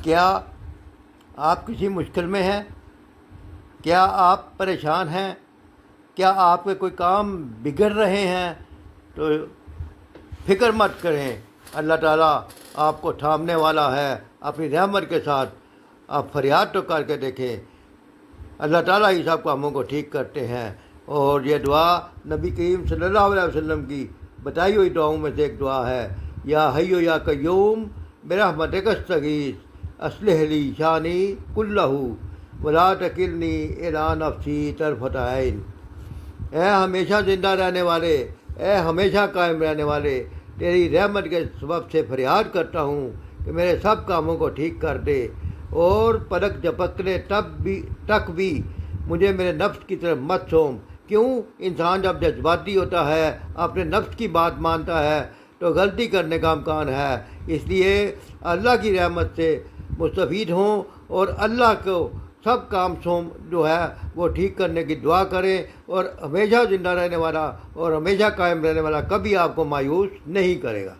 کیا آپ کسی مشکل میں ہیں؟ کیا آپ پریشان ہیں؟ کیا آپ کے کوئی کام بگڑ رہے ہیں؟ تو فکر مت کریں، اللہ تعالیٰ آپ کو تھامنے والا ہے اپنی رحمت کے ساتھ۔ آپ فریاد تو کر کے دیکھیں، اللہ تعالیٰ ہی سب کاموں کو ٹھیک کرتے ہیں۔ اور یہ دعا نبی کریم صلی اللہ علیہ وسلم کی بتائی ہوئی دعاؤں میں سے ایک دعا ہے، یا حیو یا قیوم برحمتک استغیث اصلح لی شانی کلہ ولا تکلنی الی نفسی طرفۃ عین۔ اے ہمیشہ زندہ رہنے والے، اے ہمیشہ قائم رہنے والے، تیری رحمت کے سبب سے فریاد کرتا ہوں کہ میرے سب کاموں کو ٹھیک کر دے، اور پلک جھپکنے تک بھی مجھے میرے نفس کی طرف مت سونپ۔ کیوں؟ انسان جب جذباتی ہوتا ہے، اپنے نفس کی بات مانتا ہے، تو غلطی کرنے کا امکان ہے۔ اس لیے اللہ کی رحمت سے مستفید ہوں اور اللہ کو سب کام جو ہے وہ ٹھیک کرنے کی دعا کریں، اور ہمیشہ زندہ رہنے والا اور ہمیشہ قائم رہنے والا کبھی آپ کو مایوس نہیں کرے گا۔